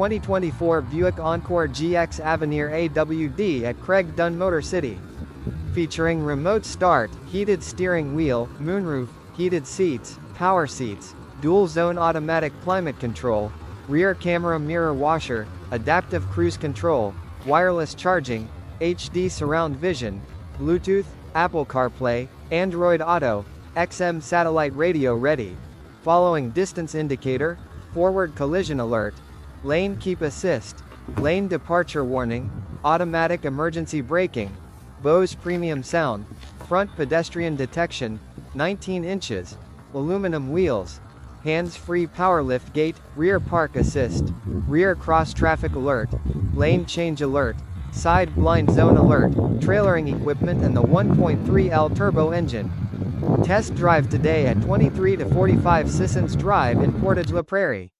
2024 Buick Encore GX Avenir AWD at Craig Dunn Motor City. Featuring remote start, heated steering wheel, moonroof, heated seats, power seats, dual zone automatic climate control, rear camera mirror washer, adaptive cruise control, wireless charging, HD surround vision, Bluetooth, Apple CarPlay, Android Auto, XM satellite radio ready. Following distance indicator, forward collision alert, lane keep assist, lane departure warning, automatic emergency braking, Bose premium sound, front pedestrian detection, 19 inches, aluminum wheels, hands-free power lift gate, rear park assist, rear cross traffic alert, lane change alert, side blind zone alert, trailering equipment and the 1.3L turbo engine. Test drive today at 23 to 45 Sissons Drive in Portage la Prairie.